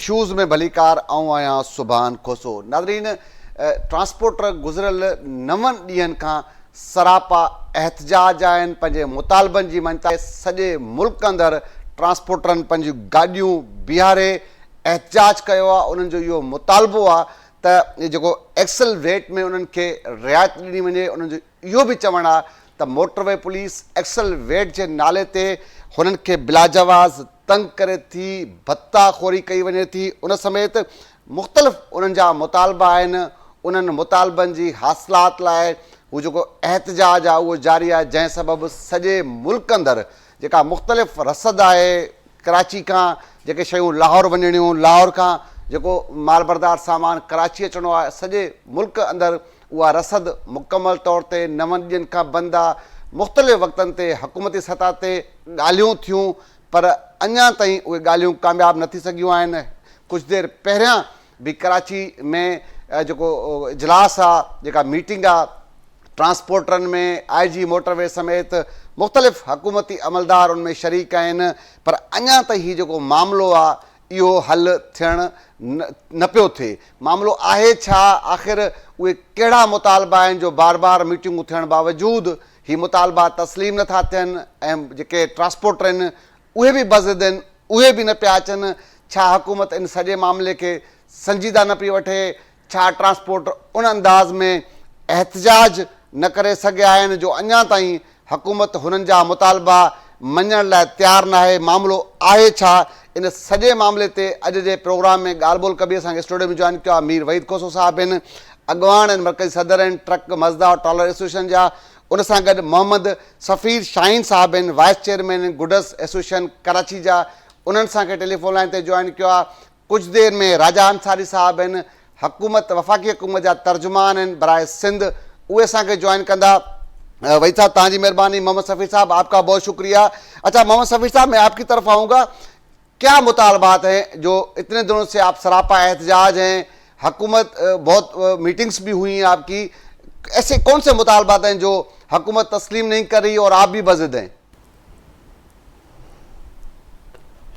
Issues में भलीकार आऊं आहियां सुभान खोसो। नाज़रीन, ट्रांसपोर्टर गुज़िरियल 9 ॾींहंनि खां सरापा एहतजाज आहिनि पंहिंजे मुतालबनि जी मंशा। सॼे मुल्क अंदरि ट्रांसपोर्टरनि पंहिंजियूं गाॾियूं बीहारे एहतजाज कयो आहे। उन्हनि जो इहो मुतालबो आहे त जेको एक्सल रेट में उन्हनि खे रिआयत ॾिनी वञे। उन्हनि जो इहो बि चवणु आहे त मोटरवे पुलिस एक्सल वेट जे नाले ते हुननि खे बिलाजवाज़ तंग करे थी, भत्ताखोरी कई वञे थी। उन समेत मुख़्तलिफ़ उन्हनि जा मुतालबा आहिनि। उन्हनि मुतालबनि जी हासिलात लाइ हू जेको एहतजाज आहे उहो जारी आहे, जंहिं सबबि सॼे मुल्क अंदरि जेका मुख़्तलिफ़ रसद आहे, कराची खां जेके शयूं लाहौर वञणियूं, लाहौर खां जेको मालबरदार सामान कराची अचिणो आहे, सॼे मुल्क अंदरि उहा रसद मुकमल तौर ते 9 ॾींहंनि खां बंदि आहे। मुख़्तलिफ़ वक़्तनि ते हुकूमती सतह ते ॻाल्हियूं थियूं, पर अञा ताईं उहे ॻाल्हियूं कामयाबु न थी सघियूं आहिनि। कुझु देरि पहिरियां बि कराची में जेको इजलास आहे, जेका मीटिंग आहे ट्रांसपोर्टरनि में, IG मोटरवे समेत मुख़्तलिफ़ हुकूमती अमलदार उन में शरीक आहिनि, पर अञा ताईं हीउ जेको मामिलो आहे इहो हल थियणु न पियो थिए। मामिलो आहे छा? आख़िर उहे कहिड़ा मुतालबा आहिनि जो बार बार मीटिंगूं थियण बावजूदि ही मुतालबा तस्लीम नथा थियनि ऐं जेके ट्रांसपोर्टर आहिनि उहे बि बज़िद आहिनि, उहे बि न पिया अचनि? छा हुकूमत इन सॼे मामले खे संजीदा न पई वठे? छा ट्रांसपोर्टर उन अंदाज़ में एहतजाज न करे सघिया आहिनि जो अञा ताईं हुकूमत हुननि जा मुतालबा मञण लाइ तयारु न आहे? मामिलो आहे छा? इन सॼे मामले ते अॼु जे प्रोग्राम में ॻाल्हि ॿोल कबी। असांखे स्टूडियो में जॉइन कयो आहे मीर वहीद खोसो साहिबु आहिनि, अॻवान आहिनि, मरकज़ी सदर आहिनि ट्रक मज़दा और ट्रॉलर एसोसिएशन जा। उन सां गॾु मोहम्मद सफ़ीर शाहीन साहिबु आहिनि, वाइस चेयरमैन आहिनि गुडस एसोसिएशन कराची जा। उन्हनि सां टेलीफोन लाइन ते जॉइन कयो आहे। कुझु देरि में राजा अंसारी साहिबु आहिनि, हुकूमत वफ़ाक़ी हुकूमत जा तर्जुमान आहिनि बराए सिंध, उहे असांखे जॉइन कंदा। वही साहब तव्हांजी महिरबानी। मोहम्मद सफ़ीर साहब आपका बहुत शुक्रिया। अच्छा मोहम्मद सफ़ीर साहब, मैं आपकी तरफ आऊँगा। क्या मुतालबात हैं जो इतने दिनों से आप सरापा एहतजाज हैं, हुकूमत बहुत मीटिंग्स भी हुई हैं आपकी, ऐसे कौन से मुतालबात हैं जो हुकूमत तस्लीम नहीं कर रही और आप भी बज़िद हैं?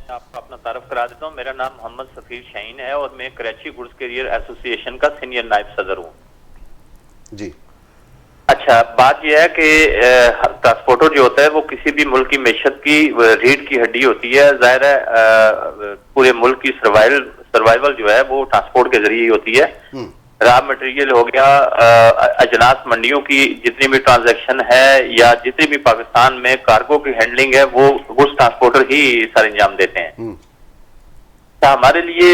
आपको अपना तारुफ करा देता हूँ। मेरा नाम मोहम्मद सफ़ीर शाहीन है और मैं कराची गुड्स कैरियर एसोसिएशन का सीनियर नायब सदर हूँ। जी अच्छा, बात यह है कि ट्रांसपोर्टर जो होता है वो किसी भी मुल्क की मैशत की रीढ़ की हड्डी होती है। जाहिर है पूरे मुल्क की सर्वाइवल जो है वो ट्रांसपोर्ट के जरिए ही होती है। रॉ मटेरियल हो गया, अजनास मंडियों की जितनी भी ट्रांजैक्शन है या जितनी भी पाकिस्तान में कार्गो की हैंडलिंग है वो गुड्स ट्रांसपोर्टर ही सर अंजाम देते हैं। तो हमारे लिए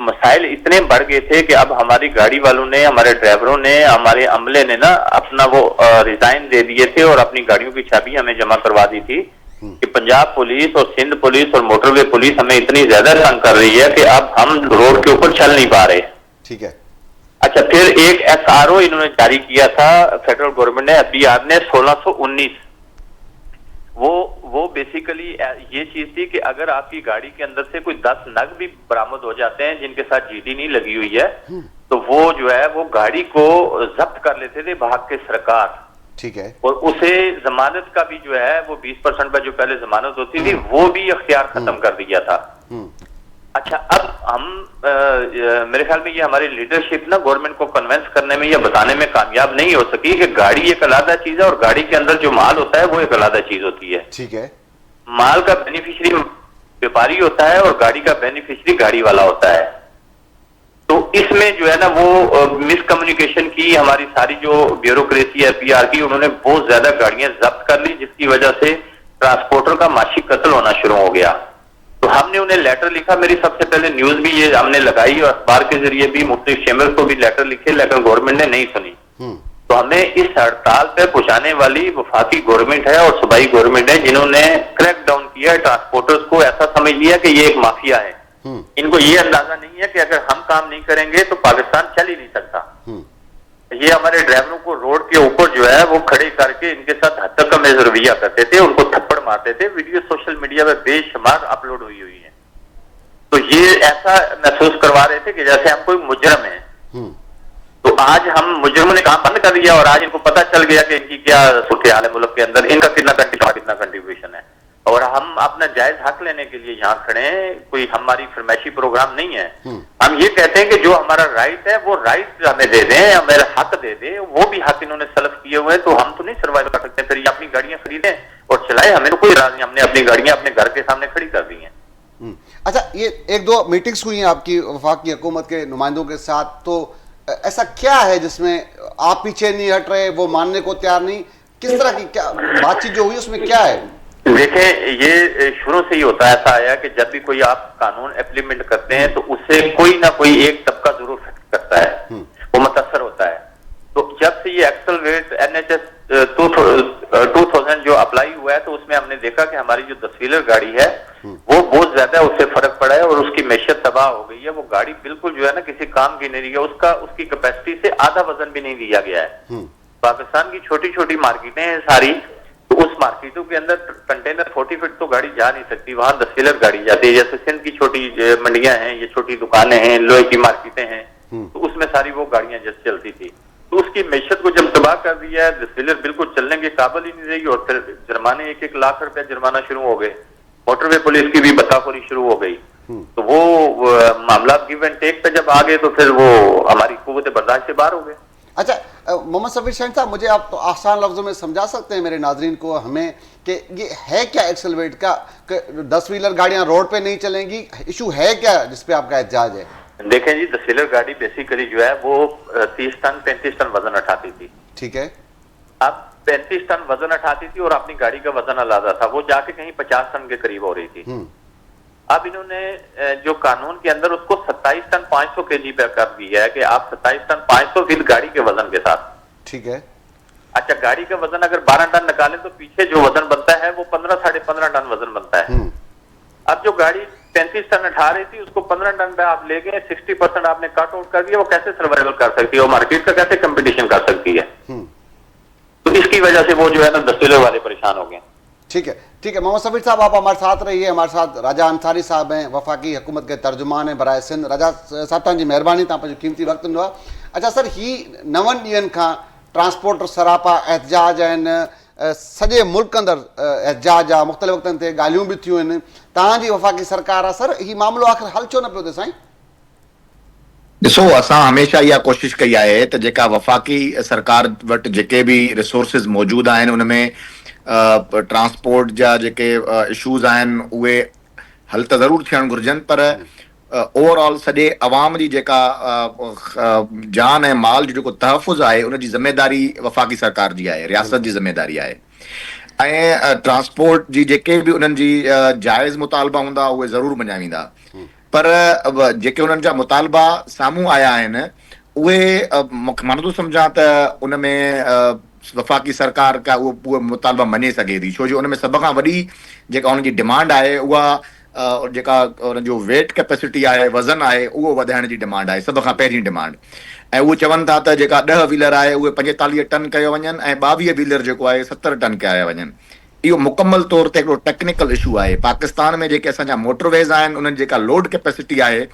मसाइल इतने बढ़ गए थे कि अब हमारी गाड़ी वालों ने, हमारे ड्राइवरों ने, हमारे अमले ने ना अपना वो रिजाइन दे दिए थे और अपनी गाड़ियों की चाबी हमें जमा करवा दी थी कि पंजाब पुलिस और सिंध पुलिस और मोटरवे पुलिस हमें इतनी ज्यादा तंग कर रही है कि अब हम रोड के ऊपर चल नहीं पा रहे। ठीक है। अच्छा, फिर एक SRO इन्होंने जारी किया था, फेडरल गवर्नमेंट ने, FBR ने 1619। वो बेसिकली ये चीज थी कि अगर आपकी गाड़ी के अंदर से कोई 10 नग भी बरामद हो जाते हैं जिनके साथ GD नहीं लगी हुई है, तो वो जो है वो गाड़ी को जब्त कर लेते थे भाग के सरकार। ठीक है। और उसे जमानत का भी जो है वो 20% पर जो पहले जमानत होती थी वो भी अख्तियार खत्म कर दिया था। अच्छा, अब हम मेरे ख्याल में ये हमारी लीडरशिप ना गवर्नमेंट को कन्विंस करने में या बताने में कामयाब नहीं हो सकी कि गाड़ी एक अलग चीज है और गाड़ी के अंदर जो माल होता है वो एक अलग चीज होती है। ठीक है। माल का बेनिफिशियरी व्यापारी होता है और गाड़ी का बेनिफिशियरी गाड़ी वाला होता है। तो इसमें जो है ना वो मिसकम्युनिकेशन की हमारी सारी जो ब्यूरोक्रेसी है FBR की, उन्होंने बहुत ज्यादा गाड़ियां जब्त कर ली जिसकी वजह से ट्रांसपोर्टर का माशी कत्ल होना शुरू हो गया। तो हमने उन्हें लेटर लिखा, मेरी सबसे पहले न्यूज भी ये हमने लगाई और अखबार के जरिए भी मुख्तलिफ चैम्बर को भी लेटर लिखे, लेकिन गवर्नमेंट ने नहीं सुनी। तो हमें इस हड़ताल पे पहुंचाने वाली वफाकी गवर्नमेंट है और सूबाई गवर्नमेंट है जिन्होंने क्रैक डाउन किया ट्रांसपोर्टर्स को, ऐसा समझ लिया कि ये एक माफिया है। इनको ये अंदाजा नहीं है कि अगर हम काम नहीं करेंगे तो पाकिस्तान चल ही नहीं सकता। ये हमारे ड्राइवरों को रोड के ऊपर जो है वो खड़े करके इनके साथ हत्तकमेज़ रवैया करते थे, उनको थप्पड़ मारते थे। वीडियो सोशल मीडिया पर बेशुमार अपलोड हुई है। तो ये ऐसा महसूस करवा रहे थे कि जैसे हम कोई मुजरम है। तो आज हम मुजरमों ने काम बंद कर दिया और आज इनको पता चल गया कि इनकी क्या सूरत हाल है मुल्क के अंदर, इनका कितना कंट्रीब्यूशन है। और हम अपना जायज हक लेने के लिए यहाँ खड़े हैं, कोई हमारी फरमाइशी प्रोग्राम नहीं है। हम ये कहते हैं कि जो हमारा राइट है वो राइट हमें दे दें, हमें हक दे दें। वो भी हक इन्होंने सल्फ किए हुए हैं, तो हम तो नहीं सर्वाइव कर सकते। फिर ये अपनी गाड़ियां खरीदें और चलाएं, हमें तो कोई राज नहीं। हमने अपनी गाड़ियां अपने घर के सामने खड़ी कर दी हैं। अच्छा, ये 1-2 मीटिंग्स हुई हैं आपकी वफाकी हुकूमत के नुमाइंदों के साथ, तो ऐसा क्या है जिसमें आप पीछे नहीं हट रहे, वो मानने को तैयार नहीं? किस तरह की क्या बातचीत जो हुई उसमें क्या है? देखें, ये शुरू से ही होता है, ऐसा आया कि जब भी कोई आप कानून इम्प्लीमेंट करते हैं तो उससे कोई ना कोई एक तबका जरूर इफेक्ट करता है, वो मुतासर होता है। तो जब से ये एक्सेलरेट NHS 2000 जो अप्लाई हुआ है, तो उसमें हमने देखा कि हमारी जो 10 व्हीलर गाड़ी है वो बहुत ज्यादा उससे फर्क पड़ा है और उसकी मैशियत तबाह हो गई है। वो गाड़ी बिल्कुल जो है ना किसी काम की नहीं रही है, उसकी कैपेसिटी से आधा वजन भी नहीं दिया गया है। पाकिस्तान की छोटी छोटी मार्केटें हैं सारी, तो उस मार्केटों के अंदर कंटेनर 40 फीट तो गाड़ी जा नहीं सकती, वहां 10 व्हीलर गाड़ी जाती है। जैसे सिंध की छोटी मंडियां हैं, ये छोटी दुकानें हैं, लोहे की मार्केटें हैं, तो उसमें सारी वो गाड़ियां जैसे चलती थी। तो उसकी मैशियत को जब तबाह कर दिया है, 10 व्हीलर बिल्कुल चलने के काबिल ही नहीं रही, और फिर जुर्माने 1-1 लाख रुपया जुर्माना शुरू हो गए। मोटरवे पुलिस की भी बताखोरी शुरू हो गई। तो वो मामला गिव एंड टेक पे जब आ गए तो फिर वो हमारी कुव्वत बर्दाश्त से बाहर हो गए। अच्छा, मोहम्मद सफीर शाहीन साहब, मुझे आप तो आसान लफ्जों में समझा सकते हैं मेरे नाजरीन को, हमें, कि ये है क्या एक्सेलरेट का? 10 व्हीलर गाड़ियां रोड पे नहीं चलेंगी, इशू है क्या जिसपे आपका एहतजाज है? देखें जी, 10 व्हीलर गाड़ी बेसिकली जो है वो 30 टन 35 टन वजन उठाती थी। ठीक है। अब 35 टन वजन उठाती थी और अपनी गाड़ी का वजन अलग था, वो जाके कहीं 50 टन के करीब हो रही थी। अब इन्होंने जो कानून के अंदर उसको 27 टन 500 kg पे कर दिया है कि आप 27 टन 500 विद गाड़ी के वजन के साथ। ठीक है। अच्छा, गाड़ी का वजन अगर 12 टन निकालें तो पीछे जो वजन बनता है वो 15-15.5 टन वजन बनता है। अब जो गाड़ी 35 टन उठा रही थी उसको 15 टन पे आप ले गए, 60% आपने कट आउट कर दिया। वो कैसे सर्वाइवल कर सकती है, वो मार्केट का कैसे कंपटीशन कर सकती है? तो इसकी वजह से वो जो है ना 10 व्हीलर वाले परेशान हो गए। ठीक है, ठीक है। मोहम्मद सफीर साहब, आप हमारे साथ रहिए। हमारे साथ राजा अंसारी साहब हैं, वफाकी हुकूमत के तर्जुमान हैं बराए सिंध। राजा साहब, तव्हांजी महिरबानी, तव्हां पंहिंजो क़ीमती वक़्तु ॾिनो आहे। अच्छा सर, ही 9 ॾींहंनि खां ट्रांसपोर्टर सरापा एहतजाज आहिनि, सॼे मुल्क अंदरि एहतजाज आहे, मुख़्तलिफ़ वक़्तनि ते ॻाल्हियूं बि थियूं आहिनि। तव्हांजी वफ़ाकी सरकार आहे सर, ही मामिलो आख़िर हल छो न पियो थिए साईं? ॾिसो, असां हमेशह इहा कोशिशि कई आहे त जेका वफ़ाकी सरकार वटि जेके बि रिसोर्सिस मौजूदु आहिनि उन में ट्रांसपोर्ट जा जेके इशूज़ आहिनि उहे हल त ज़रूरु थियणु घुरिजनि, पर ओवरऑल सॼे अवाम जी जेका जान ऐं माल जो जेको तहफ़ुज़ आहे उनजी ज़िमेदारी वफ़ाकी सरकार जी आहे, रियासत जी ज़िमेदारी आहे। ऐं ट्रांसपोर्ट जी जेके बि उन्हनि जी जाइज़ मुतालबा हूंदा उहे ज़रूरु मञा वेंदा, पर जेके उन्हनि जा मुतालबा साम्हूं आया आहिनि उहे मां नथो सम्झां त उन में वफ़ाकी सरकार का उहे मुतालबा मञे सघे थी, छो जो उन में सभ खां वॾी जेका उन्हनि जी डिमांड आहे उहा जेका उन्हनि जो वेट कैपेसिटी आहे, वज़न आहे, उहो वधाइण जी डिमांड आहे, सभ खां पहिरीं डिमांड। ऐं उहे चवनि था त जेका 10 व्हीलर आहे उहे 45 टन कयो वञनि ऐं 22 व्हीलर जेको आहे 70 टन कया वञनि। इहो मुकमल तौर ते हिकिड़ो टेक्निकल इशू आहे। पाकिस्तान में जेके असांजा मोटरवेज़ आहिनि उन्हनि जेका लोड कैपेसिटी आहे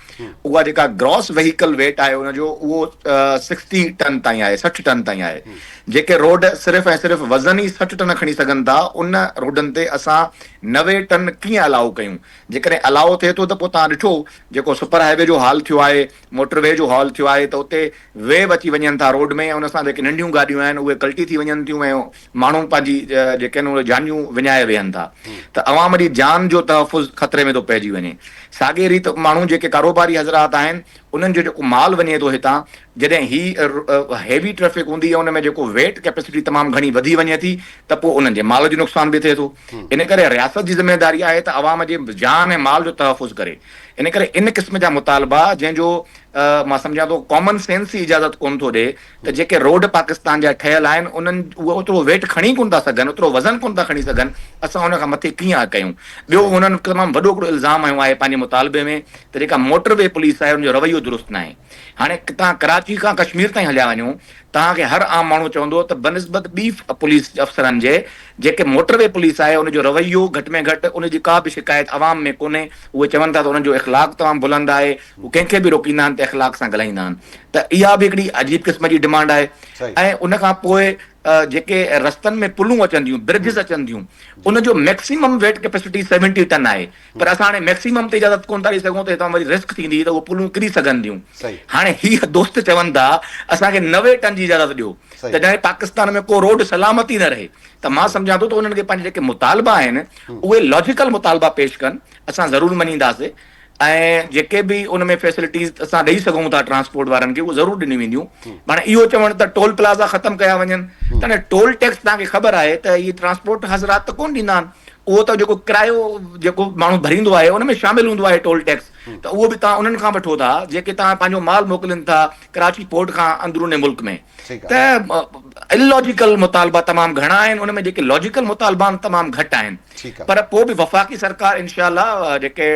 उहा जेका ग्रॉस व्हीकल वेट आहे उनजो उहो 60 टन ताईं आहे, 60 टन ताईं आहे। जेके रोड सिर्फ़ु ऐं सिर्फ़ु वज़न ई 60 टन खणी सघनि था, उन रोडनि ते असां 90 टन कीअं अलाउ कयूं? जेकॾहिं अलाउ थिए थो त पोइ तव्हां ॾिठो जेको सुपर हाईवे जो हाल थियो आहे, मोटरवे जो हाल थियो आहे, त उते वेव अची वञनि था रोड में, ऐं उन सां जेके नंढियूं गाॾियूं आहिनि उहे कल्टी थी वञनि थियूं ऐं माण्हू पंहिंजी जेके आहिनि उहे जानियूं विञाए वेहनि था, त अवाम जी जान जो तहफ़ुज़ ख़तरे में थो पइजी वञे। साॻे रीति माण्हू जेके कारोबारी हज़रात आहिनि उन्हनि जो जेको माल वञे थो हितां, जॾहिं ही हैवी ट्रैफिक हूंदी आहे उन में जेको वेट कैपेसिटी तमामु घणी वधी वञे थी त पोइ उन्हनि जे माल जो नुक़सान बि थिए थो। इन करे रियासत जी ज़िमेदारी आहे त अवाम जे जान ऐं माल जो तहफ़ुज़ करे। इन करे इन क़िस्म जा मुतालबा जंहिंजो मां सम्झां थो कॉमन सेंस ई इजाज़त कोन थो ॾिए त जेके रोड पाकिस्तान जा ठहियल आहिनि उन्हनि उहे ओतिरो वेट खणी कोन था सघनि, ओतिरो वज़न कोन था खणी सघनि, असां उन खां मथे कीअं कयूं? ॿियो हुननि तमामु वॾो हिकिड़ो इल्ज़ाम हयो आहे पंहिंजे मुतालबे में त जेका मोटरवे पुलिस आहे उनजो रवैयो दुरुस्त न आहे। हाणे तव्हां कराची खां कश्मीर ताईं हलिया वञो, तव्हांखे हर आम माण्हू चवंदो त बनिस्बत ॿी पुलिस अफ़सरनि जे जेके मोटरवे पुलिस आहे उनजो रवैयो घटि में घटि उनजी का बि शिकायत अवाम में कोन्हे। उहे चवनि था त उन्हनि जो इख़लाक़ तमामु बुलंद आहे, उहे कंहिंखे बि रोकींदा आहिनि त इख़लाक़ सां ॻाल्हाईंदा आहिनि। त इहा बि हिकिड़ी अजीब क़िस्म जी डिमांड आहे। ऐं उन खां पोइ जेके रस्तनि में पुलूं अचनि थियूं, ब्रिजिस अचनि थियूं, उनजो मैक्सिमम वेट कैपेसिटी 70 टन आहे, पर असां हाणे मैक्सिमम ते इजाज़त कोन था ॾेई सघूं त हितां वरी रिस्क थींदी त उहे पुलूं किरी सघनि थियूं। सही। हाणे हीअ दोस्त चवनि था असांखे 90 टन जी इजाज़त ॾियो सही। त जॾहिं पाकिस्तान में को रोड सलामती न रहे, त मां सम्झां थो त उन्हनि खे पंहिंजे जेके मुतालबा आहिनि उहे लॉजिकल मुतालबा पेश कनि, असां ज़रूरु मञींदासीं, ऐं जेके बि उन में फैसिलिटीज़ असां ॾेई सघूं था ट्रांसपोर्ट वारनि खे उहे ज़रूरु ॾिनियूं वेंदियूं। हाणे इहो चवणु त टोल प्लाज़ा ख़तमु कया वञनि, त हाणे टोल टैक्स तव्हांखे ख़बर आहे त इहे ट्रांसपोर्ट हज़रात त कोन ॾींदा आहिनि, उहो त जेको किरायो जेको माण्हू भरींदो आहे उन में शामिल हूंदो आहे टोल टैक्स, त उहो बि तव्हां उन्हनि खां वठो था जेके तव्हां पंहिंजो माल मोकिलिनि था कराची पोर्ट खां अंदरूने मुल्क में। त इलॉजिकल मुतालबा तमामु घणा आहिनि, उन में जेके लॉजिकल मुतालबा आहिनि तमामु घटि आहिनि, पर पोइ बि वफ़ाक़ी सरकार इंशाअल्लाह जेके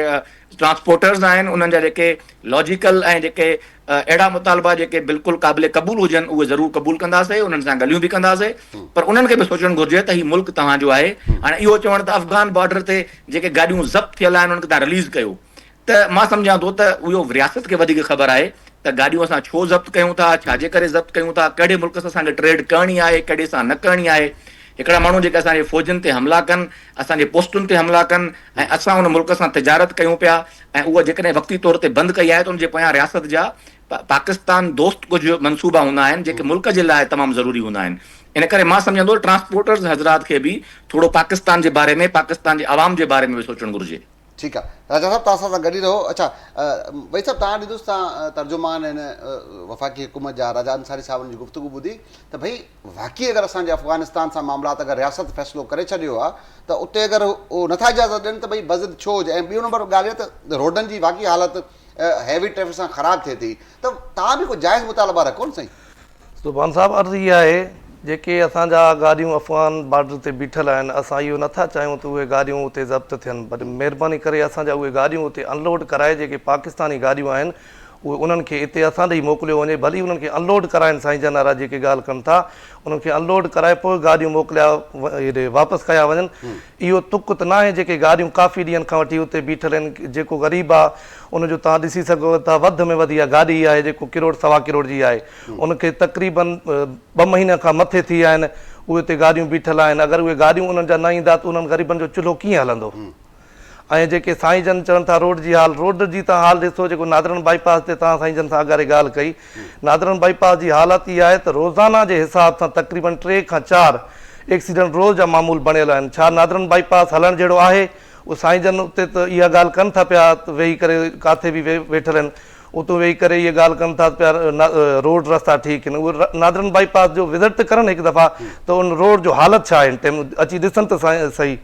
ट्रांसपोर्टर्स आहिनि उन्हनि जा जेके लॉजिकल ऐं जेके अहिड़ा मुतालबा जेके बिल्कुलु क़ाबिल क़बूल हुजनि उहे ज़रूरु क़बूल कंदासीं, उन्हनि सां ॻाल्हियूं बि कंदासीं, पर उन्हनि खे बि सोचणु घुरिजे त हीउ मुल्क तव्हांजो आहे। हाणे इहो चवणु त अफ़गान बॉर्डर ते जेके गाॾियूं ज़ब्त थियल आहिनि उन्हनि खे तव्हां रिलीज़ कयो, त मां सम्झां थो त उहो रियासत खे वधीक ख़बर आहे त गाॾियूं असां छो ज़ब्त कयूं था, छाजे करे ज़ब्त कयूं था, कहिड़े मुल्क सां असांखे ट्रेड करणी आहे, कहिड़े सां न करणी आहे। हिकिड़ा माण्हू जेके असांजे फ़ौजनि ते हमला कनि, असांजे पोस्टुनि ते हमला कनि ऐं असां उन मुल्क सां तिजारत कयूं पिया, ऐं उहा जेकॾहिं वक़्ती तौर ते बंदि कई आहे त उनजे पोयां रियासत जा पाकिस्तान दोस्त कुझु मनसूबा हूंदा आहिनि जेके मुल्क जे लाइ तमामु ज़रूरी हूंदा आहिनि। इन करे मां सम्झंदो ट्रांसपोर्टर्स हज़रात खे बि थोरो पाकिस्तान जे बारे में, पाकिस्तान जे आवाम जे बारे में बि सोचणु घुरिजे। ठीकु आहे राजा साहब, तव्हां सां गॾु ई रहो। अच्छा भाई साहब, तव्हां ॾिठोसि, तव्हां तर्जुमान आहिनि वफ़ाक़ी हुकूमत जा, राजा अंसारी साहिबनि जी गुफ़्तगू ॿुधी त भई वाक़ई अगरि असांजे अफ़गानिस्तान सां मामलात अगरि रियासत फ़ैसिलो करे छॾियो आहे त उते अगरि उहो नथा इजाज़त ॾियनि त भई बज़िद छो हुजे। ऐं ॿियो नंबर ॻाल्हि आहे त रोडनि जी वाक़ई हालत हैवी ट्रैफ़िक सां ख़राबु थिए थी, त तव्हां बि कोई जाइज़ मुतालबा रखो न साईं। सुभान साहब, अर्ज़ु इहा आहे जेके असांजा गाॾियूं अफ़गान बॉर्डर ते बीठल आहिनि, असां इहो नथा चाहियूं त उहे गाॾियूं उते ज़ब्त थियनि, पर महिरबानी करे असांजा उहे गाॾियूं उते अनलोड कराए, जेके पाकिस्तानी गाॾियूं आहिनि उहे उन्हनि खे हिते असां ॾेई मोकिलियो वञे, भली उन्हनि खे अनलोड कराइनि, साईं जन वारा जेके ॻाल्हि कनि था उन्हनि खे अनलोड कराए पोइ गाॾियूं मोकिलिया हेॾे वापसि कया वञनि। इहो तुक त न आहे, जेके गाॾियूं काफ़ी ॾींहंनि खां वठी उते बीठल आहिनि, जेको ग़रीब आहे उनजो तव्हां ॾिसी सघो था वधि में वधि इहा गाॾी आहे जेको किरोड़ सवा किरोड़ जी आहे, उनखे तक़रीबन 2 महीना खां मथे थी विया आहिनि उहे उते गाॾियूं बीठल आहिनि। अगरि उहे गाॾियूं उन्हनि जा न ईंदा त उन्हनि ग़रीबनि जो चुल्हो कीअं हलंदो। ऐं जेके साईं जन चवनि था रोड जी जी तव्हां हाल ॾिसो, जेको नादरन बाईपास ते तव्हां साईं जन सां अॻारे ॻाल्हि कई, नादरन बाईपास जी हालत इहा आहे त रोज़ाना जे हिसाब सां तक़रीबन 3 खां 4 एक्सीडेंट रोज़ जा मामूल बणियल आहिनि। छा नादरन बाईपास हलणु जहिड़ो आहे? उहे साईं जन उते त इहा ॻाल्हि कनि था पिया, वेही करे किथे बि वेठल आहिनि, उतो वेही करे इहा ॻाल्हि कनि था पिया रोड रस्ता ठीकु आहिनि। उहे नादरन बाईपास जो विज़िट त करनि हिकु दफ़ा, त उन रोड जो हालत छा आहे टाइम अची ॾिसनि त सही।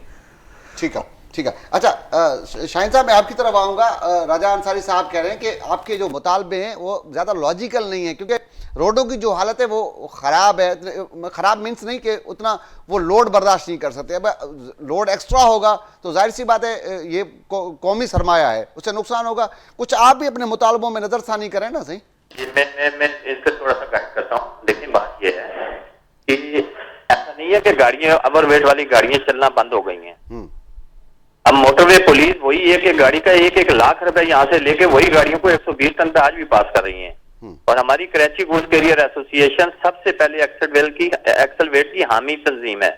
ठीक है, ठीक है। अच्छा शाहीन साहब, मैं आपकी तरफ आऊँगा। राजा अंसारी साहब कह रहे हैं कि आपके जो मुतालबे हैं वो ज़्यादा लॉजिकल नहीं है, क्योंकि रोडों की जो हालत है वो ख़राब है। ख़राब मीन्स नहीं कि उतना वो लोड बर्दाश्त नहीं कर सकते। अब लोड एक्स्ट्रा होगा तो जाहिर सी बात है ये कौमी सरमाया है, उससे नुकसान होगा। कुछ आप भी अपने मुतालबों में नज़रसानी करें ना। सही, मैं इसका थोड़ा सा गाइड करता हूँ। लेकिन बात ये है कि ऐसा नहीं है कि गाड़ियां ओवरवेट वाली गाड़ियां चलना बंद हो गई हैं। अब मोटरवे पुलिस वही है कि गाड़ी का 1-1 लाख रुपए यहाँ से लेके वही गाड़ियों को 120 टन पे आज भी पास कर रही है। और हमारी कराची गुड्स कैरियर एसोसिएशन सबसे पहले एक्सल वेट की हामी तंजीम है,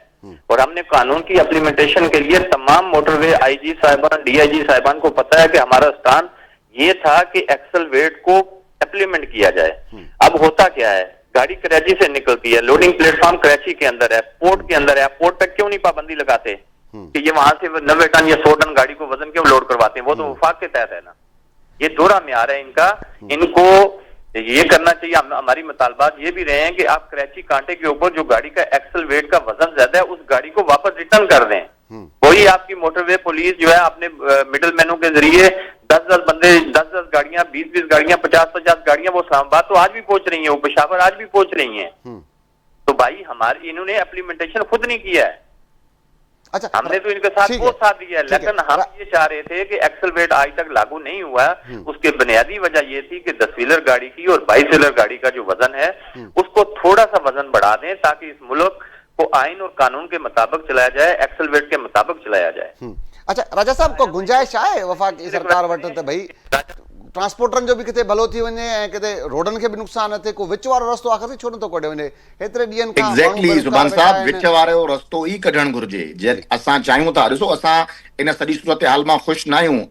और हमने कानून की इम्प्लीमेंटेशन के लिए तमाम मोटरवे आईजी साहिबान, डीआईजी साहिबान को पता है कि हमारा स्टांड ये था कि एक्सल वेट को इम्प्लीमेंट किया जाए। अब होता क्या है, गाड़ी कराची से निकलती है, लोडिंग प्लेटफॉर्म कराची के अंदर है, पोर्ट के अंदर है, पोर्ट पे क्यों नहीं पाबंदी लगाते कि ये वहां से 90 टन या 100 टन गाड़ी को वजन क्यों लोड करवाते हैं? वो तो वफाक के तहत है ना। ये दोहरा म्यार है इनका, इनको ये करना चाहिए। हमारी मुतालबात ये भी रहे हैं कि आप कराची कांटे के ऊपर जो गाड़ी का एक्सल वेट का वजन ज्यादा है उस गाड़ी को वापस रिटर्न कर दें। कोई आपकी मोटरवे पुलिस जो है अपने मिडिल मैनों के जरिए 10-10 बंदे, 10-10 गाड़ियां, 20-20 गाड़ियां, 50-50 गाड़ियां, वो इस्लामाबाद तो आज भी पहुंच रही है, वो पेशावर आज भी पहुंच रही है। तो भाई हमारी इन्होंने इम्प्लीमेंटेशन खुद नहीं किया है। अच्छा, हमने तो इनके साथ वो साथ दिया है, लेकिन हम ये चाह रहे थे कि एक्सल वेट आज तक लागू नहीं हुआ। उसके बुनियादी वजह ये थी कि 10 व्हीलर गाड़ी की और 22 व्हीलर गाड़ी का जो वजन है उसको थोड़ा सा वजन बढ़ा दें ताकि इस मुल्क को आइन और कानून के मुताबिक चलाया जाए, एक्सल वेट के मुताबिक चलाया जाए। अच्छा राजा साहब, को गुंजाइश है वफाकी सरकार वटि त भाई ट्रांसपोर्टरनि जो बि किथे भलो थी वञे ऐं किथे रोडनि खे बि नुक़सानु न थिए, को विच वारो रस्तो आख़िर छो नथो कढे वञे? हेतिरे ॾींहंनि खां एग्ज़ैक्टली सुभान साहब, विच वारो रस्तो ई कढणु घुरिजे। जे असां चाहियूं था, ॾिसो असां इन सॼी सूरत हाल मां ख़ुशि न आहियूं।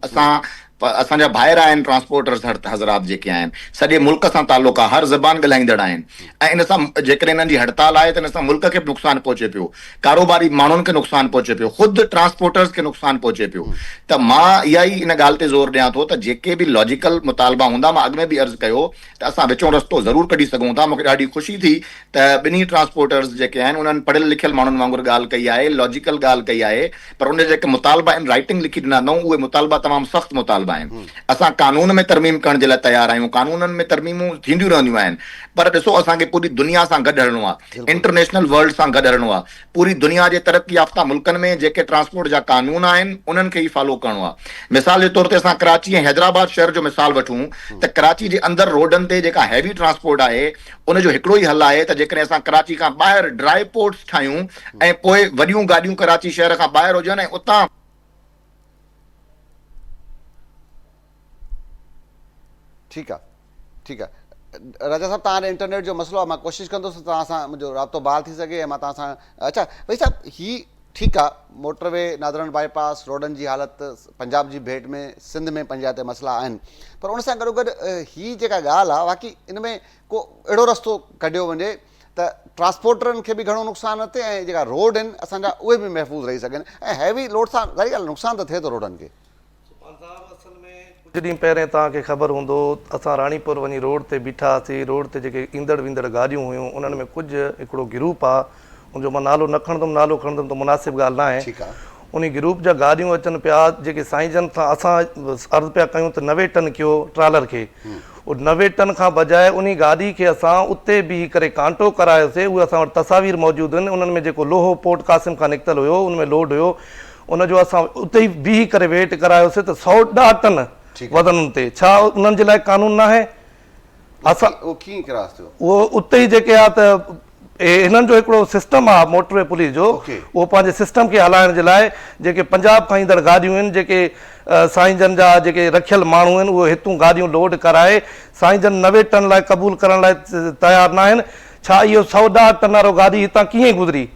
असांजा भाइर आहिनि ट्रांसपोर्टर्स हज़रात जेके आहिनि, सॼे मुल्क सां तालुक़ु आहे, हर ज़बान ॻाल्हाईंदड़ आहिनि, ऐं इन सां जेकॾहिं इन्हनि जी हड़ताल आहे त इन सां मुल्क खे बि नुक़सानु पहुचे पियो, कारोबारी माण्हुनि खे नुक़सानु पहुचे पियो, ख़ुदि ट्रांसपोर्टर्स खे नुक़सानु पहुचे पियो। त मां इहा ई इन ॻाल्हि ते ज़ोर ॾियां थो त जेके बि लॉजिकल मुतालबा हूंदा, मां अॻु में बि अर्ज़ु कयो त असां विचों रस्तो ज़रूरु कढी सघूं था। मूंखे ॾाढी ख़ुशी थी त ॿिन्ही ट्रांसपोर्टर्स जेके आहिनि उन्हनि पढ़ियल लिखियल माण्हुनि वांगुरु ॻाल्हि कई आहे, लॉजिकल ॻाल्हि कई आहे, पर उन जेके मुतालबा आहिनि राइटिंग लिखी ॾिना अथऊं, उहे मुतालबा तमामु सख़्तु मुतालबा आहिनि। असां कानून में तरमीम करण जे लाइ तयारु आहियूं, कानूननि में तरमीमूं थींदियूं रहंदियूं आहिनि, पर ॾिसो असांखे पूरी दुनिया सां गॾु हलणो आहे, इंटरनेशनल वर्ल्ड सां गॾु हलणो आहे। पूरी दुनिया जे तरक़ी याफ़्ता मुल्कनि में जेके ट्रांसपोर्ट जा कानून आहिनि उन्हनि खे ई फॉलो करिणो आहे। मिसाल जे तौर ते असां कराची ऐं हैदराबाद शहर जो मिसाल वठूं त कराची जे अंदरि रोडनि ते जेका हैवी ट्रांसपोर्ट आहे उनजो हिकिड़ो ई हल आहे त जेकॾहिं असां कराची खां ॿाहिरि ड्राई पोर्ट्स ठाहियूं ऐं पोइ वॾियूं गाॾियूं कराची शहर खां ॿाहिरि हुजनि ऐं उतां ठीकु आहे, ठीकु आहे। राजा साहब, तव्हां ॾे इंटरनेट जो मसइलो आहे, मां कोशिशि कंदुसि तव्हां सां मुंहिंजो राब्तो बहाल थी सघे ऐं मां तव्हां सां अच्छा भई साहब, ही ठीकु आहे, मोटरवे नादरन बाईपास रोडनि जी हालति पंजाब जी भेट में सिंध में पंहिंजा हिते मसइला आहिनि, पर उन सां गॾोगॾु ही जेका ॻाल्हि आहे वाक़ई इन में को अहिड़ो रस्तो कढियो वञे त ट्रांसपोर्टरनि खे बि घणो नुक़सानु न थिए ऐं जेका रोड आहिनि असांजा उहे बि महफ़ूज़ रही सघनि, ऐं हैवी लोड सां ज़ाहिर ॻाल्हि नुक़सानु त थिए थो रोडनि खे। कुझु ॾींहं पहिरियों तव्हांखे ख़बर हूंदो, असां राणीपुर वञी रोड ते बीठा हुआसीं, रोड ते जेके ईंदड़ वेंदड़ गाॾियूं हुयूं उन्हनि में कुझु हिकिड़ो ग्रुप आहे, उनजो मां नालो न खणंदुमि, नालो खणंदुमि त मुनासिबु ॻाल्हि न आहे। उन ग्रुप जा गाॾियूं अचनि पिया जेके साईं जन सां असां अर्ज़ु पिया कयूं त 90 टन कयो ट्रालर खे, उहो 90 टन खां बजाए उन गाॾी खे असां उते बीही करे कांटो करायोसीं। उहे असां वटि तस्वीर मौजूदु आहिनि, उन्हनि में जेको लोहो पोर्ट कासिम खां निकितल हुयो उनमें लोड हुयो, उनजो असां उते ई बीही करे वेट करायोसीं त 110 टन वज़न ते। छा उन्हनि जे लाइ कानून न आहे? असां उहो उते ई जेके आहे त हिननि जो हिकिड़ो सिस्टम आहे मोटरवे पुलिस जो, उहो पंहिंजे सिस्टम खे हलाइण जे लाइ जेके पंजाब खां ईंदड़ गाॾियूं आहिनि, जेके साईं जन जा जेके रखियल माण्हू आहिनि उहे हितूं गाॾियूं लोड कराए साईं जन 90 टन लाइ क़बूल करण लाइ तयारु न आहिनि। छा इहो 110 टन वारो गाॾी हितां कीअं गुज़री?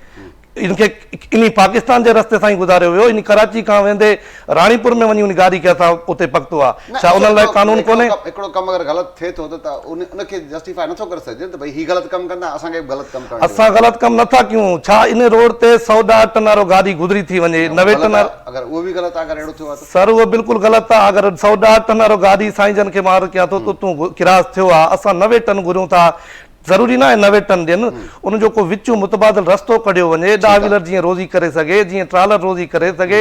इनखे इन पाकिस्तान जे रस्ते सां ई गुज़ारियो वियो, इन कराची खां वेंदे राणीपुर में वञी उन गाॾी खे असां उते पकतो आहे। छा उन लाइ कानून कोन्हे? हिकिड़ो कमु अगरि ग़लति थिए थो त उनखे जस्टिफाई नथो करे सघिजे त भई ही ग़लति कमु कंदा, असांखे बि ग़लति कमु करणु। असां ग़लति कमु नथा कयूं, छा इन रोड ते 110 टन वारो गाॾी गुज़री थी वञे, 90 टन अगरि उहो बि ग़लति आहे, अगरि अहिड़ो थियो आहे सर उहो बिल्कुलु ग़लति आहे। अगरि 110 टन वारो गाॾी साईं जन खे मार कयां थो त तूं किरास थियो आहे, असां 90 टन घुरूं था, ज़रूरी न आहे 90 टन ॾियनि, उनजो को विचूं मुतबादिल रस्तो कढियो वञे, 10 व्हीलर जीअं रोज़ी करे सघे, जीअं ट्रालर रोज़ी करे सघे।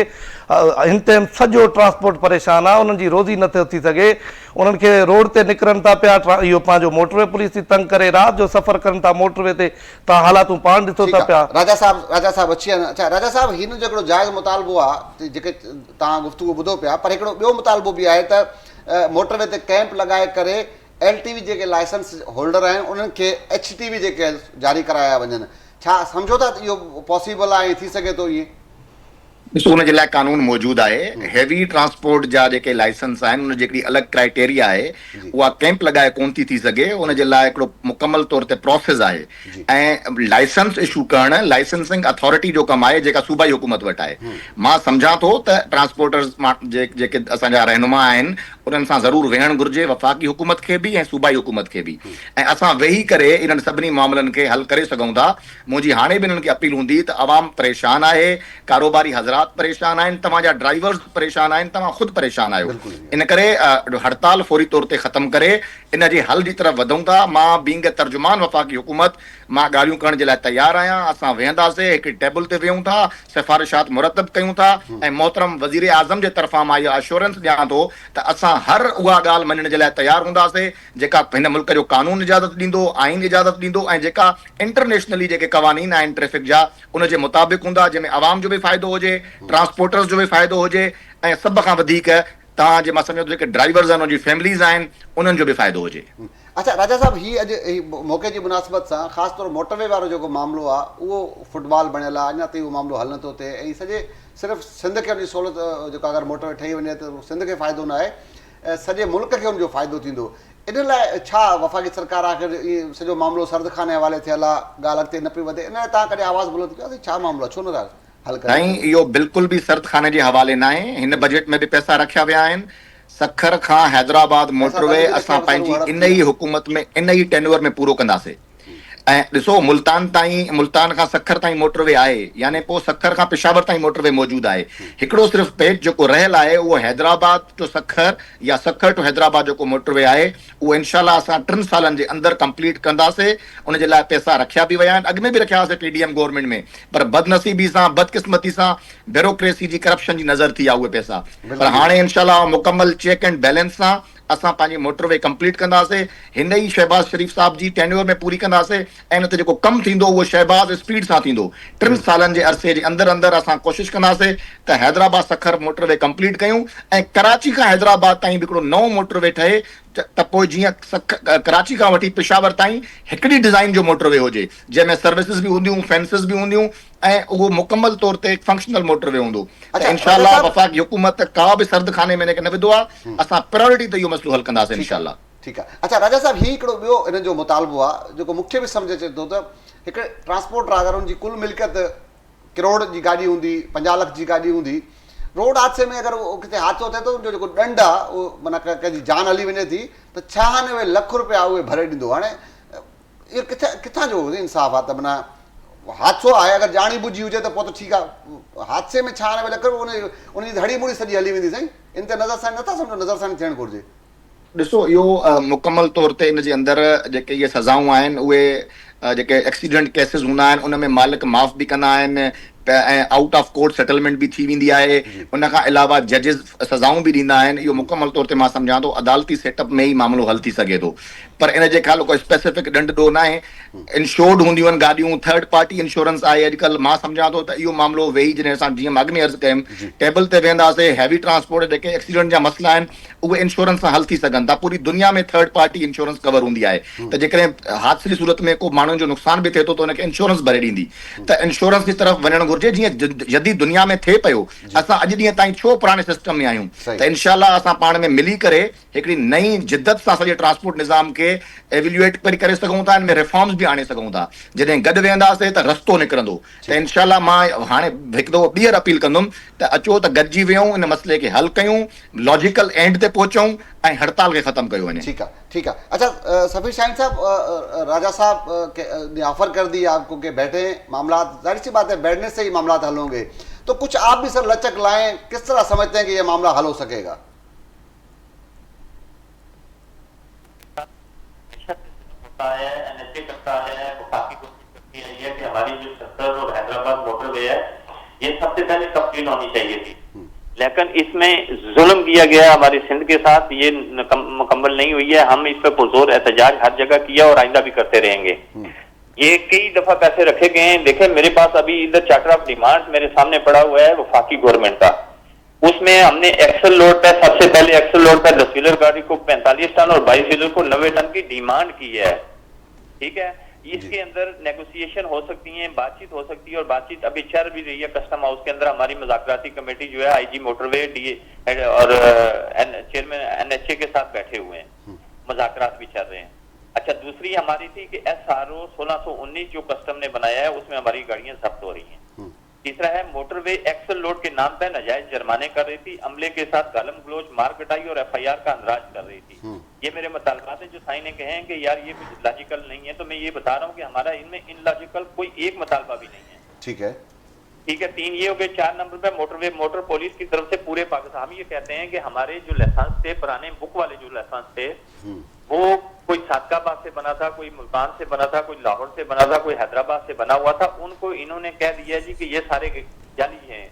हिन टाइम सॼो ट्रांसपोर्ट परेशान आहे, उन्हनि जी रोज़ी नथो थी सघे, उन्हनि खे रोड ते निकिरनि था पिया, इहो पंहिंजो मोटरवे पुलिस थी तंग करे, राति जो सफ़र करनि था मोटरवे ते, तव्हां हालातूं पाण ॾिसो था पिया। राजा साहब अची वञनि। अच्छा राजा साहब, हिन जो हिकिड़ो जाइज़ मुतालबो आहे जेके तव्हां गुफ़्तगू ॿुधो पिया, पर हिकिड़ो ॿियो मुतालबो बि आहे त मोटरवे ते कैंप लॻाए करे LTV जेके लाइसेंस होल्डर आहिनि उन्हनि खे HTV जेके जारी कराया वञनि। छा सम्झो था इहो पॉसिबल आहे, थी सघे थो इहे? ॾिसो उन जे लाइ कानून मौजूदु आहे। हैवी ट्रांसपोर्ट जा जेके लाइसेंस आहिनि उन जी हिकिड़ी अलॻि क्राइटेरिया आहे, उहा कैंप लॻाए कोन थी सघे, उन जे लाइ हिकिड़ो मुकमल तौर ते प्रोसेस आहे, ऐं लाइसेंस इशू करणु लाइसेंसिंग अथॉरिटी जो कमु आहे जेका सूबाई हुकूमत वटि आहे। मां सम्झां थो त ट्रांसपोर्टर्स जेके असांजा रहनुमा आहिनि उन्हनि सां ज़रूरु वेहणु घुरिजे, वफ़ाक़ी हुकूमत खे बि ऐं सूबाई हुकूमत खे बि, ऐं असां वेही करे इन्हनि सभिनी मामलनि खे हल करे सघूं था। मुंहिंजी हाणे बि इन्हनि खे अपील हूंदी त अवाम परेशान आहे, कारोबारी हज़रात परेशान आहिनि, तव्हांजा ड्राइवर्स परेशान आहिनि, तव्हां ख़ुदि परेशान आहियो, इन करे हड़ताल फौरी तौर ते ख़तमु करे इन जे हल जी तरफ़ वधूं था। मां बींग तर्जुमान वफ़ाक़ी हुकूमत मां ॻाल्हियूं करण जे लाइ तयारु आहियां। असां वेहंदासीं, हिकिड़ी टेबल ते वेहूं था, सिफ़ारिशात मुरतब कयूं था, ऐं मोहतरम वज़ीर आज़म जे तरफ़ां मां इहा एश्योरेंस ॾियां थो त असां हर उहा ॻाल्हि मञण जे लाइ तयारु हूंदासीं जेका हिन मुल्क जो कानून इजाज़त ॾींदो, आइन इजाज़त ॾींदो, ऐं जेका इंटरनेशनली जेके क़वानीन आहिनि ट्रैफ़िक जा उन जे मुताबिक़ हूंदा, जंहिंमें आवाम जो बि फ़ाइदो हुजे, ट्रांसपोर्टर्स जो बि फ़ाइदो हुजे, ऐं सभ खां वधीक तव्हांजे मां सम्झो जेके ड्राइवर्स आहिनि उनजी फैमिलीज़ आहिनि उन्हनि जो बि फ़ाइदो हुजे। अच्छा राजा साहब, ही अॼु मौक़े जी मुनासिबत सां ख़ासि तौरु मोटरवे वारो जेको मामिलो आहे उहो फुटबॉल बणियल आहे, अञा ताईं उहो मामिलो हल नथो थिए, ऐं सॼे सिर्फ़ु सिंध खे उनजी सहूलियत जेका अगरि मोटरवे ठही वञे त सिंध खे फ़ाइदो न आहे, सॼे मुल्क खे हुनजो फ़ाइदो थींदो। इन लाइ छा वफ़ाक़ी सरकार आख़िर इहो सॼो मामिलो सरदखाने हवाले थियल आहे, ॻाल्हि अॻिते न पई वधे, इन लाइ तव्हां कॾहिं आवाज़ बुलंद कयो छा मामिलो आहे, छो न था हल कयो? नहीं, इहो बिल्कुल भी सर्दखाने जे हवाले न आहे। हिन बजट में भी पैसा रखिया विया आहिनि। सखर खां हैदराबाद मोटरवे असां पंहिंजी इन ई हुकूमत में इन ई टेन्योर में पूरो कंदासीं। ऐं ॾिसो, मुल्तान खां सखर ताईं मोटरवे आहे, यानी पोइ सखर खां पेशावर ताईं मोटरवे मौजूदु आहे। हिकिड़ो सिर्फ़ु पेज जेको रहियल आहे उहो हैदराबाद टू सखर या सखर टू हैदराबाद जेको मोटरवे आहे उहो इनशाला असां 3 सालनि जे अंदरि कंप्लीट कंदासीं। उनजे लाइ पैसा रखिया बि विया आहिनि, अॻु में बि रखिया हुआसीं TDM गवर्नमेंट में, पर बदनसीबी सां बदकिस्मती सां ब्यूरोक्रेसी जी करप्शन जी नज़र थी आहे उहे पैसा। पर हाणे इनशाला मुकम्मल चेक एंड बैलेंस सां असां पंहिंजी मोटरवे कंप्लीट कंदासीं। हिन ई शहबाज़ शरीफ़ साहब जी टेन्योर में पूरी कंदासीं ऐं इन ते जेको कमु थींदो उहो शहबाज़ स्पीड सां थींदो। 3 सालनि जे अरसे जे अंदरि अंदरि असां कोशिशि कंदासीं त हैदराबाद सखर मोटरवे कंप्लीट कयूं ऐं कराची खां हैदराबाद ताईं बि हिकिड़ो नओं मोटरवे ठहे त पोइ जीअं कराची खां वठी पेशावर ताईं हिकिड़ी डिज़ाइन जो मोटरवे हुजे जंहिंमें सर्विसिस बि हूंदियूं, फेंसिस बि हूंदियूं ऐं उहो मुकमल तौर ते फंक्शनल मोटरवे हूंदो। त इंशाअल्लाह वफ़ाक़ी हुकूमत का बि सर्दखाने में न विधो आहे, असां प्रायोरिटी ते इहो मसलो हल कंदासीं इंशाअल्लाह। ठीकु आहे। अच्छा राजा साहब, हीउ हिकिड़ो ॿियो इन जो मुतालबो आहे जेको मूंखे बि सम्झ अचे थो त हिकिड़े ट्रांसपोर्टर अगरि हुनजी कुल मिल्कियत करोड़ जी गाॾी हूंदी, 50 लख जी गाॾी हूंदी, रोड हादसे में अगरि किथे हादसो थिए थो उनजो जेको ॾंड आहे उहो माना कंहिंजी जान हली वञे थी त 96 लख रुपया उहे भरे ॾींदो। हाणे इहो किथां जो इंसाफ़ आहे? त माना हादसो आहे, अगरि जाणी बुझी हुजे त पोइ त ठीकु आहे, हादसे में 96 लख उनजी धड़ी मुड़ी सॼी हली वेंदी। साईं इन ते नज़रसानी नथा सम्झो, नज़रसानी थियणु घुरिजे। ॾिसो, इहो मुकमल तौर ते इन जे अंदरि जेके इहे सज़ाऊं आहिनि उहे जेके एक्सीडेंट केसिस हूंदा आहिनि उन में मालिक माफ़ बि कंदा आहिनि ऐं आउट ऑफ कोर्ट सेटलमेंट भी थी वेंदी आहे। उन खां अलावा जजिस सज़ाऊं बि ॾींदा आहिनि। इहो मुकमल तौर ते मां सम्झां थो अदालती सेटअप में ई मामिलो हल थी सघे थो, पर इन जे ख़्याल कोई स्पेसिफिक ॾंड ॾो न आहे। इंश्योर्ड हूंदियूं आहिनि गाॾियूं, थर्ड पार्टी इंश्योरेंस आहे अॼुकल्ह। मां सम्झां थो त इहो मामिलो वेही जॾहिं असां जीअं मां अॻु में अर्ज़ु कयुमि टेबल ते वेंदासीं, हैवी ट्रांसपोर्ट जेके एक्सीडेंट जा मसइला आहिनि उहे इंश्योरेंस सां हल थी सघनि था। पूरी दुनिया में थर्ड पार्टी इंश्योरेंस कवर हूंदी आहे त जेकॾहिं हादसे जी सूरत में को माण्हुनि जो नुक़सान बि थिए थो त हुनखे इंश्योरेंस भरे ॾींदी। त इंश्योरेंस की तरफ़ वञणु घुरिजे जीअं जदी दुनिया में थिए पियो। असां अॼु ॾींहं ताईं छो पुराणे सिस्टम में आहियूं? त इंशाअल्लाह असां पाण में मिली करे हिकिड़ी नई जिद्दत सां सॼे ट्रांसपोर्ट निज़ाम खे एवेल्युएट करे सघूं था, हिन में रिफॉर्म्स बि आणे सघूं था। जॾहिं गॾु वेंदासीं त रस्तो निकिरंदो। त इंशाअल्लाह मां हाणे हिकु दफ़ो ॿीहर अपील कंदुमि त अचो त गॾिजी वेहूं, इन मसइले खे हल कयूं, लॉजिकल एंड ते पहुचूं ऐं हड़ताल खे ख़तमु कयो वञे। ठीक है, ठीक है। अच्छा सफ़ीर शाहीन साहब, राजा साहब ने ऑफर कर दिया आपको कि बैठे, मामला जाहिर सी बात है बैठने से ही मामला हल होंगे, तो कुछ आप भी सर लचक लाएं, किस तरह समझते हैं कि ये मामला हल हो सकेगा? कि हमारी जो सत्तर और हैदराबाद मोटरवे है ये सबसे पहले कंप्लीट होनी चाहिए थी, लेकिन इसमें जुल्म किया गया हमारी सिंध के साथ, ये मुकम्मल नहीं हुई है। हम इस पर पुरजोर एहतजाज हर जगह किया और आइंदा भी करते रहेंगे। ये कई दफा पैसे रखे गए हैं। देखें मेरे पास अभी इधर चार्टर ऑफ डिमांड मेरे सामने पड़ा हुआ है वफाकी गवर्नमेंट का, उसमें हमने एक्सल लोड पे सबसे पहले एक्सल लोड पे 10 व्हीलर गाड़ी को 45 टन और 22 व्हीलर को 90 टन की डिमांड की है। ठीक है, इसके अंदर नेगोशिएशन हो सकती है, बातचीत हो सकती है, और बातचीत अभी चल भी रही है। कस्टम हाउस के अंदर हमारी मुज़ाकराती कमेटी जो है आईजी मोटरवे डीए और चेयरमैन NHA के साथ बैठे हुए हैं, मुज़ाकरात भी चल रहे हैं। अच्छा, दूसरी हमारी थी कि SRO 1619 जो कस्टम ने बनाया है उसमें हमारी गाड़ियां जब्त हो रही हैं। तीसरा है मोटरवे एक्सल लोड के नाम पर नाजायज जुर्माने कर रही थी, अमले के साथ गालम गलोच, मार कटाई और FIR का अंदराज कर रही थी। ये मेरे मुतालबात हैं जो साईं ने कहे हैं कि यार ये कुछ लॉजिकल नहीं है, तो मैं ये बता रहा हूँ कि हमारा इनमें इनलॉजिकल कोई एक मुतालबा भी नहीं है। ठीक है, ठीक है। 3 ये हो गए। 4 नंबर पे मोटरवे मोटर पुलिस की तरफ से पूरे पाकिस्तान, हम ये कहते हैं कि हमारे जो लाइसेंस थे, पुराने बुक वाले जो लाइसेंस थे, वो कोई सादकाबाद से बना था, कोई मुल्तान से बना था, कोई लाहौर से बना था, कोई हैदराबाद से बना हुआ था, उनको इन्होंने कह दिया जी कि ये सारे जाली हैं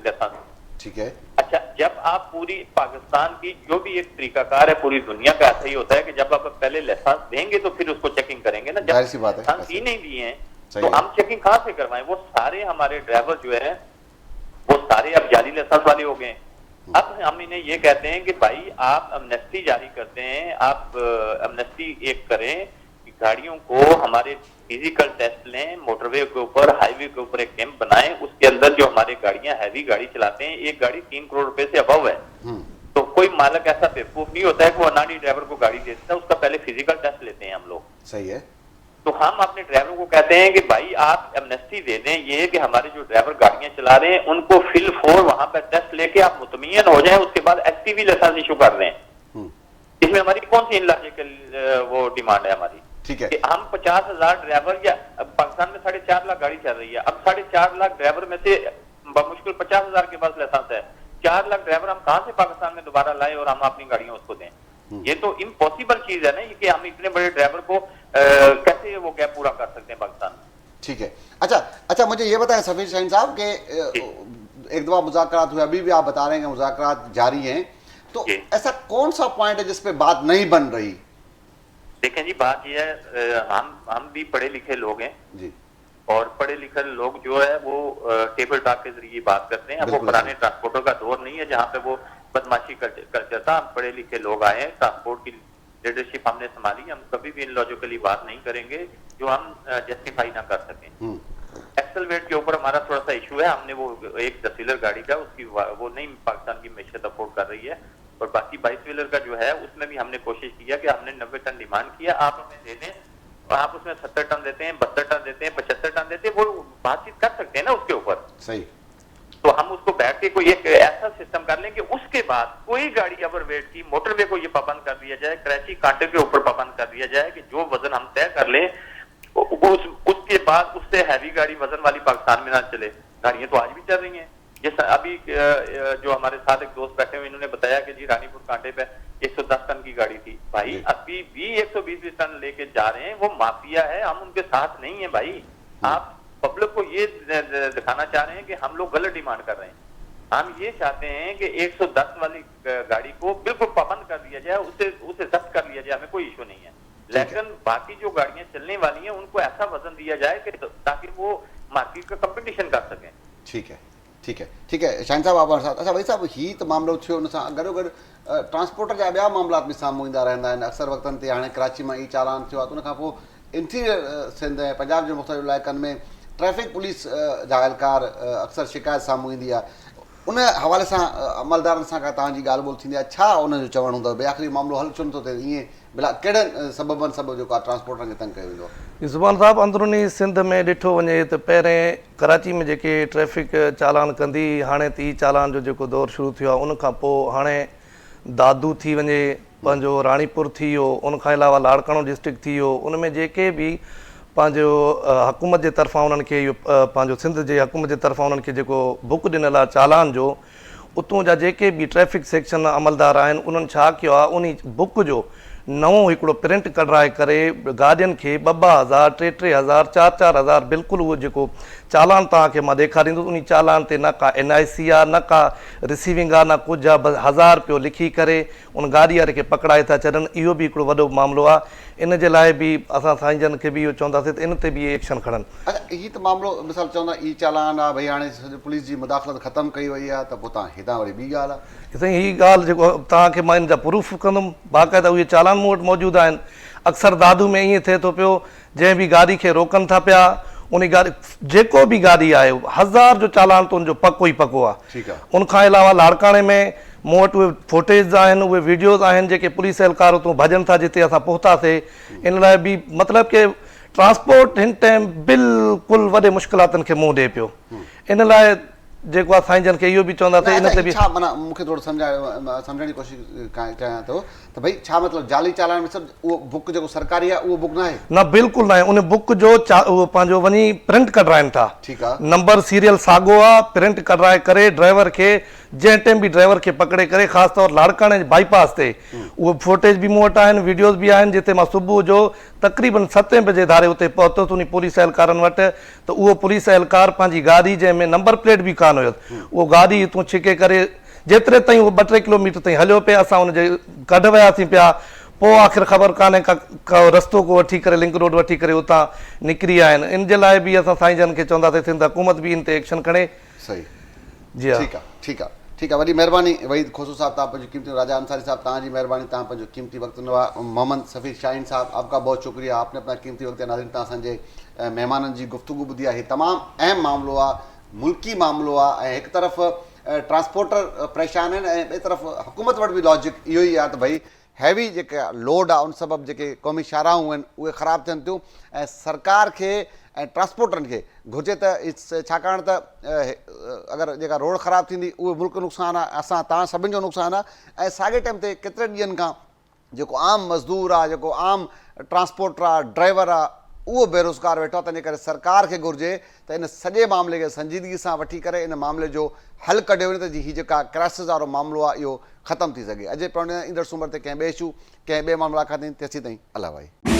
लाइसेंस। ठीक है। अच्छा, जब आप पूरी पाकिस्तान की जो भी एक तरीकाकार है, पूरी दुनिया का ऐसा ही होता है कि जब आप पहले लाइसेंस देंगे तो फिर उसको चेकिंग करेंगे ना। जब लाइसेंस ही नहीं दिए हैं तो हम चेकिंग कहां से करवाएं? वो सारे हमारे ड्राइवर जो है वो सारे अब जाली लाइसेंस वाले हो गए। अब हम इन्हें ये कहते हैं कि भाई आप अमनेस्टी जारी करते हैं, आप अमनेस्टी एक करें कि गाड़ियों को हमारे फिजिकल टेस्ट लें, मोटरवे के ऊपर, हाईवे के ऊपर एक कैंप बनाएं, उसके अंदर जो हमारे गाड़ियां हैवी गाड़ी चलाते हैं, एक गाड़ी 3 करोड़ रुपए से अबव है, तो कोई मालक ऐसा बेवकूफ नहीं होता है कि वो अनाड़ी ड्राइवर को गाड़ी दे देता है, उसका पहले फिजिकल टेस्ट लेते हैं हम लोग। सही है। तो हम अपने ड्राइवरों को कहते हैं कि भाई आप एमनेस्टी दे दें, ये कि हमारे जो ड्राइवर गाड़ियां चला रहे हैं उनको फिल 4 वहां पर टेस्ट लेके आप मुतमईन हो जाएं, उसके बाद एचटीवी लाइसेंस इशू कर दें। इसमें हमारी कौन सी इनलॉजिकल वो डिमांड है हमारी? ठीक है। कि हम 50,000 ड्राइवर, या पाकिस्तान में 4.5 लाख गाड़ी चल रही है, अब 4.5 लाख ड्राइवर में से मुश्किल 50,000 के पास लाइसेंस है, 4 लाख ड्राइवर हम कहां से पाकिस्तान में दोबारा लाए और हम अपनी गाड़ियां उसको दें? ये तो इम्पॉसिबल चीज है ना, कि हम इतने बड़े ड्राइवर को कैसे वो गैप पूरा कर सकते हैं पाकिस्तान में। ठीक है। अच्छा, मुझे ये बताएं सफीर शाहीन साहब के एक दफा मुज़ाकरात हुए, अभी भी आप बता रहे हैं कि मुज़ाकरात जारी हैं, तो ऐसा कौन सा पॉइंट है जिसपे बात नहीं बन रही? देखें जी, बात यह है, हम भी पढ़े लिखे लोग हैं जी, और पढ़े लिखे लोग जो है वो टेबल टॉक के जरिए बात करते हैं। वो पुराने ट्रांसपोर्टर का दौर नहीं है जहाँ पे वो बदमाशी कल्चर था। हम पढ़े लिखे लोग आए हैं, ट्रांसपोर्ट की लीडरशिप हमने संभाली। हम कभी भी इनलॉजिकली बात नहीं करेंगे जो हम जस्टिफाई ना कर सकें। एक्सल वेट के ऊपर हमारा थोड़ा सा इशू है। हमने वो एक 10 व्हीलर गाड़ी का, उसकी वो नहीं पाकिस्तान की मैशियत अफोर्ड कर रही है, और बाकी 22 व्हीलर का जो है उसमें भी हमने कोशिश किया कि हमने 90 टन डिमांड किया, आप हमें दे दें, और आप उसमें 70 टन देते हैं, 72 टन देते हैं, 75 टन देते हैं, वो बातचीत कर सकते हैं ना उसके ऊपर। सही। तो हम उसको बैठ के कोई एक ऐसा सिस्टम कर लें कि उसके बाद कोई गाड़ी ओवर वेट की, मोटरवे को ये पाबंद कर दिया जाए, कराची कांटे के ऊपर पाबंद कर दिया जाए कि जो वजन हम तय कर लें उसके बाद उससे हैवी गाड़ी वजन वाली पाकिस्तान में ना चले। गाड़ियां तो आज भी चल रही हैं। जैसा अभी जो हमारे साथ एक दोस्त बैठे हुए, इन्होंने बताया कि जी रानीपुर कांटे पे 110 टन की गाड़ी थी। भाई अभी भी 120 टन लेके जा रहे हैं, वो माफिया है, हम उनके साथ नहीं है भाई। आप पब्लिक को ये दिखाना चाह रहे हैं कि हम लोग गलत डिमांड कर रहे हैं। हम ये चाहते हैं कि 110 वाली गाड़ी को बिल्कुल पाबंद कर दिया जाए, उसे जब्त कर लिया जाए, हमें कोई इशू नहीं है। लेकिन बाकी जो गाड़ियां चलने वाली हैं उनको ऐसा वजन दिया जाए कि ताकि वो मार्केट का कंपटीशन कर सकें। ठीक है शाहीन साहब, आप साथ। अच्छा भाई साहब, ही तो मामलो थियो, उन सां गॾोगॾु ट्रांसपोर्टर जा ॿिया मामला बि साम्हूं ईंदा रहंदा आहिनि। अक्सर वक़्तनि ते हाणे कराची मां ई चालान थियो आहे, त उन खां पोइ इंटीरियर सिंध ऐं पंजाब जे मुख़्तलिफ़ इलाइक़नि में ट्रैफिक पुलिस जा एहलकार अक्सर शिकायत साम्हूं ईंदी आहे। उन हवाले सां अमलदारनि सां का तव्हांजी ॻाल्हि ॿोल थींदी आहे, छा उनजो चवणु हूंदो? भई आख़िरी मामिलो हल छो नथो थिए ईअं? भला कहिड़नि सबबनि सबब जेको आहे ट्रांसपोर्टरनि खे तंग कयो वेंदो आहे? ज़ुबान साहब, अंदरूनी सिंध में ॾिठो वञे त पहिरें कराची में जेके ट्रैफिक चालान कंदी, हाणे त ई चालान जो जेको दौर शुरू थियो आहे, उन खां पोइ हाणे दादू थी वञे, पंहिंजो राणीपुर थी वियो, उन खां अलावा लाड़काणो डिस्ट्रिक्ट थी वियो। उन में जेके बि पंहिंजो हुकूमत जे तरफ़ां उन्हनि खे इहो पंहिंजो सिंध जे हुकूमत जे तरफ़ां उन्हनि खे जेको बुक ॾिनल आहे चालान जो, उतां जा जेके बि ट्रैफिक सेक्शन अमलदार आहिनि उन्हनि छा कयो आहे, उन बुक जो नओं हिकिड़ो प्रिंट कढाए करे गाॾियुनि खे 2,000, 3,000, 4,000 बिल्कुलु उहो जेको चालान तव्हांखे मां ॾेखारींदुसि, उन चालान ते न का NIC आहे, न का रिसीविंग आहे, न कुझु आहे, बसि 1,000 रुपयो लिखी करे उन गाॾी वारे खे पकड़ाए था छॾनि। इहो बि हिकिड़ो वॾो मामिलो आहे। इन जे लाइ बि असां साईं जन खे बि इहो चवंदासीं त इन ते बि एक्शन खणनि। अच्छा, हीअ त मामिलो मिसाल चवंदा ई चालान आहे, भई हाणे पुलिस जी मुदाख़लत ख़तमु कई वई आहे, त पोइ तव्हां हितां वरी ॿी ॻाल्हि आहे। साईं, हीअ ॻाल्हि जेको तव्हांखे मां इन जा प्रूफ कंदुमि, बाक़ाइदा उहे चालान मूं वटि मौजूदु आहिनि। अक्सर दादू में ईअं थिए थो पियो, जंहिं बि गाॾी खे रोकनि था पिया, उन गाॾी जेको बि गाॾी आहे 1,000 जो चालान त उनजो पको ई पको आहे। ठीकु आहे। उनखां अलावा लाड़काणे में मूं वटि उहे फुटेज आहिनि, उहे वीडियोज़ आहिनि जेके पुलिस एहलकार उतां भॼनि था जिते असां पहुतासीं। इन लाइ बि मतिलबु कि ट्रांसपोर्ट हिन टाइम बिल्कुलु वॾे मुश्किलातुनि खे मुंहुं ॾिए पियो। इन लाइ जेको आहे साईं जन खे इहो बि चवंदासीं, इन ते बि छा माना मूंखे थोरो सम्झण जी कोशिशि कयां थो त भई छा मतिलबु जाली चालान में सभु उहो बुक जेको सरकारी आहे उहो बुक न आहे? न, बिल्कुलु न आहे। उन बुक जो उहो पंहिंजो वञी प्रिंट कढाइनि था। ठीकु आहे। नंबर सीरियल साॻियो आहे, प्रिंट कढाए करे ड्राइवर खे जंहिं टाइम बि ड्राइवर खे पकड़े करे, ख़ासि तौर लाड़काणे बाईपास ते उहो फुटेज बि मूं वटि आहिनि, वीडियोज़ बि आहिनि, जिते मां सुबुह जो तक़रीबन 7 बजे धारे उते पहुतुसि उन पुलिस एहलकारनि वटि। त उहो पुलिस एहलकार पंहिंजी गाॾी जंहिंमें नंबर प्लेट बि कान हुयसि, उहो गाॾी हितां छिके करे जेतिरे ताईं उहो 2-3 किलोमीटर ताईं हलियो पिया, असां हुनजे कढ वियासीं पिया। पोइ आख़िर ख़बर कान्हे का रस्तो को वठी करे, लिंक रोड वठी करे उतां निकिरी आया आहिनि। इन जे लाइ बि असां साईं जन खे चवंदासीं सिंध हुकूमत बि इन ते एक्शन खणे। सही जी हा, ठीकु आहे। वॾी महिरबानी वहीद खोसू साहब, तव्हां पंहिंजो कीमती, राजा अंसारी साहब तव्हांजी महिरबानी, तव्हां पंहिंजो कीमती वक्त ॾिनो। मोहम्मद सफ़ीर शाहीन साहब, आपका बहुत शुक्रिया, आपने अपना कीमती वक्त नाज़रीन तव्हां असांजे महिमाननि जी गुफ्तगू ॿुधी आहे। तमामु अहम मामिलो आहे, मुल्की मामिलो आहे, ऐं हिकु तरफ़ ट्रांसपोर्टर परेशान आहिनि ऐं ॿिए तरफ़ हुकूमत वटि बि लॉजिक इहो ई आहे त भई हैवी जेका लोड आहे उन सबबि जेके क़ौमी शाहराऊं आहिनि उहे ख़राबु थियनि थियूं ऐं सरकार खे ऐं ट्रांसपोर्टरनि खे घुरिजे त छाकाणि त अगरि जेका रोड ख़राबु थींदी उहे मुल्क जो नुक़सानु आहे, असां तव्हां सभिनि जो नुक़सानु आहे। ऐं साॻे टाइम ते केतिरे ॾींहंनि खां जेको आम मज़दूर आहे, जेको आम ट्रांसपोर्टर आहे, ड्राइवर आहे, उहो बेरोज़गार वेठो आहे। तंहिंजे करे सरकार खे घुरिजे त इन सॼे मामले खे संजीदगी सां वठी करे इन मामले जो हल कढियो वञे त हीअ जेका क्राइसिस वारो मामिलो आहे इहो ख़तमु थी सघे। अॼु ईंदड़ सूमर ते कंहिं ॿिए इशू कंहिं ॿिए मामला खां तेसीं ताईं अला भाई।